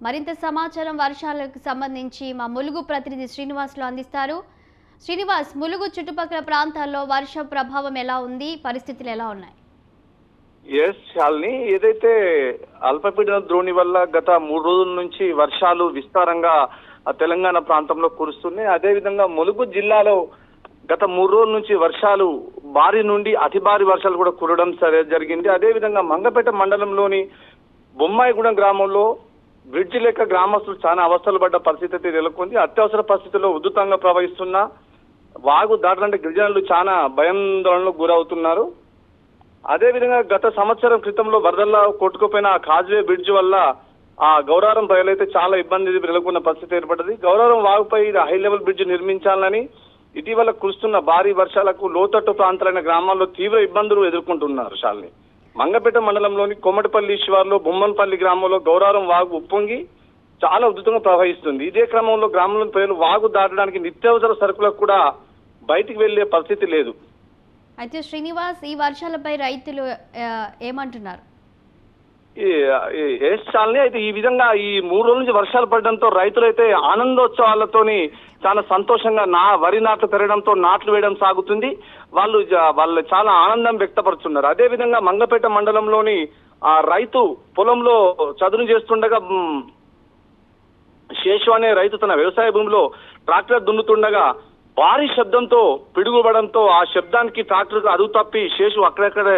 మరింత సమాచారం వర్షాలకు సంబంధించి మా ములుగు ప్రతినిధి శ్రీనివాస్లో అందిస్తారు. శ్రీనివాస్, ములుగు చుట్టుపక్కల ప్రాంతాల్లో వర్ష ప్రభావం ఎలా ఉంది, పరిస్థితులు ఎలా ఉన్నాయి? శాలిని, ఏదైతే అల్పపీడన ద్రోణి వల్ల గత 3 రోజుల నుంచి వర్షాలు విస్తారంగా తెలంగాణ ప్రాంతంలో కురుస్తున్నాయి. అదేవిధంగా ములుగు జిల్లాలో గత 3 రోజుల నుంచి వర్షాలు భారీ నుండి అతి భారీ వర్షాలు కూడా కురవడం జరిగింది. అదేవిధంగా మంగపేట మండలంలోని బొమ్మాయిగూడెం గ్రామంలో బ్రిడ్జి లేక గ్రామస్తులు చాలా అవస్థలు పడ్డ పరిస్థితి అయితే నెలకొంది. అత్యవసర పరిస్థితుల్లో ఉధృతంగా ప్రవహిస్తున్న వాగు దాటాలంటే గిరిజనులు చాలా భయాందోళనకు గురవుతున్నారు. అదేవిధంగా గత సంవత్సరం క్రితంలో వరదల్లో కొట్టుకుపోయిన కాజ్వే బ్రిడ్జ్ వల్ల ఆ గౌరారం ప్రజలైతే చాలా ఇబ్బంది నెలకొన్న పరిస్థితి ఏర్పడ్డది. గౌరారం వాగుపై హై లెవెల్ బ్రిడ్జ్ నిర్మించాలని ఇటీవల కురుస్తున్న భారీ వర్షాలకు లోతట్టు ప్రాంతాలైన గ్రామాల్లో తీవ్ర ఇబ్బందులు ఎదుర్కొంటున్నారు. శాలిని, మంగపేట మండలంలోని కొమ్మటిపల్లి శివార్లో బొమ్మన్పల్లి గ్రామంలో గౌరారం వాగు ఉప్పొంగి చాలా ఉధృతంగా ప్రవహిస్తుంది. ఇదే క్రమంలో గ్రామంలోని ప్రజలు వాగు దాటడానికి నిత్యావసర సరుకులకు కూడా బయటికి వెళ్లే పరిస్థితి లేదు. అయితే శ్రీనివాస్, ఈ వర్షాలపై రైతులు ఏమంటున్నారు? శాలిని, అయితే ఈ విధంగా ఈ 3 రోజుల నుంచి వర్షాలు పడడంతో రైతులైతే ఆనందోత్సవాలతోని చాలా సంతోషంగా వరి నాట్లు పెరగడంతో నాట్లు వేయడం సాగుతుంది. వాళ్ళు చాలా ఆనందం వ్యక్తపరుస్తున్నారు. అదే విధంగా మంగపేట మండలంలోని రైతు పొలంలో చదును చేస్తుండగా శేషు అనే రైతు తన వ్యవసాయ భూమిలో ట్రాక్టర్ దున్నుతుండగా భారీ శబ్దంతో పిడుగుపడంతో ఆ శబ్దానికి ట్రాక్టర్ అదుపు తప్పి శేషు అక్కడక్కడే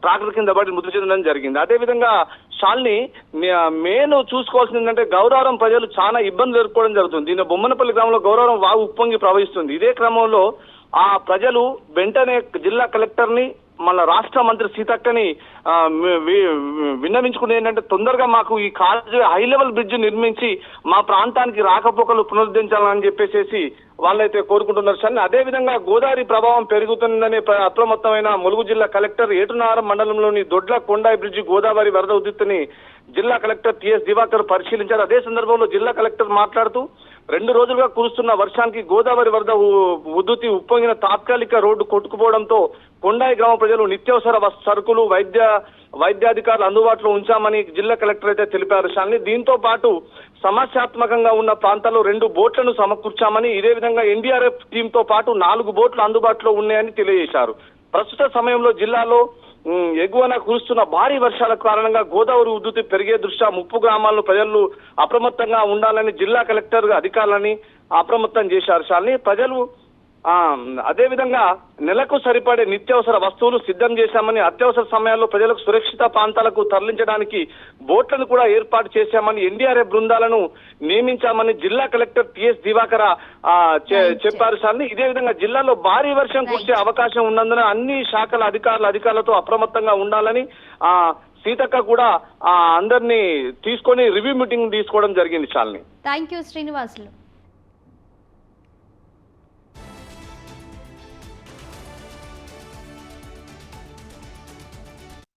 ట్రాక్టర్ కింద పడి మృతి చెందడం జరిగింది. అదేవిధంగా శాలిని, మెయిన్ చూసుకోవాల్సింది ఏంటంటే గౌరారం ప్రజలు చాలా ఇబ్బందులు ఎదుర్కోవడం జరుగుతుంది. దీని బొమ్మనపల్లి గ్రామంలో గౌరారం వాగు ఉప్పొంగి ప్రవహిస్తుంది. ఇదే క్రమంలో ఆ ప్రజలు వెంటనే జిల్లా కలెక్టర్ ని మన రాష్ట్ర మంత్రి సీతక్కని విన్నవించుకునే ఏంటంటే తొందరగా మాకు ఈ కాలేజీ హై లెవెల్ బ్రిడ్జ్ నిర్మించి మా ప్రాంతానికి రాకపోకలు పునరుద్ధరించాలని చెప్పేసి వాళ్ళైతే కోరుకుంటున్నారు. సార్, అదే విధంగా గోదావరి ప్రభావం పెరుగుతుందనే అప్రమత్తమైన ములుగు జిల్లా కలెక్టర్ ఏటునారం మండలంలోని దొడ్ల కొండాయి బ్రిడ్జి గోదావరి వరద ఉధృతిని జిల్లా కలెక్టర్ టిఎస్ దివాకర్ పరిశీలించారు. అదే సందర్భంలో జిల్లా కలెక్టర్ మాట్లాడుతూ 2 రోజులుగా కురుస్తున్న వర్షానికి గోదావరి వరద ఉధృతి ఉప్పొంగిన తాత్కాలిక రోడ్డు కొట్టుకుపోవడంతో కొండాయి గ్రామ ప్రజలు నిత్యావసర సరుకులు వైద్యాధికారులు అందుబాటులో ఉంచామని జిల్లా కలెక్టర్ అయితే తెలిపారు. శాలిని, దీంతో పాటు సమస్యాత్మకంగా ఉన్న ప్రాంతాల్లో 2 బోట్లను సమకూర్చామని, ఇదే విధంగా ఎన్డీఆర్ఎఫ్ టీమ్ తో పాటు 4 బోట్లు అందుబాటులో ఉన్నాయని తెలియజేశారు. ప్రస్తుత సమయంలో జిల్లాలో ఎగువన కురుస్తున్న భారీ వర్షాల కారణంగా గోదావరి ఉధృతి పెరిగే దృష్ట్యా ముప్పు గ్రామాల్లో ప్రజలు అప్రమత్తంగా ఉండాలని జిల్లా కలెక్టర్ అధికారులని అప్రమత్తం చేశారు. శాలిని, ప్రజలు అదేవిధంగా నెలకు సరిపడే నిత్యావసర వస్తువులు సిద్ధం చేశామని, అత్యవసర సమయాల్లో ప్రజలకు సురక్షిత ప్రాంతాలకు తరలించడానికి బోట్లను కూడా ఏర్పాటు చేశామని, ఎన్డీఆర్ఎఫ్ బృందాలను నియమించామని జిల్లా కలెక్టర్ టిఎస్ దివాకర్ చెప్పారు. సార్, ఇదే విధంగా జిల్లాలో భారీ వర్షం కురిసే అవకాశం ఉన్నందున అన్ని శాఖల అధికారులతో అప్రమత్తంగా ఉండాలని సీతక్క కూడా అందరినీ తీసుకొని రివ్యూ మీటింగ్ తీసుకోవడం జరిగింది. Shalini, thank you Srinivasulu.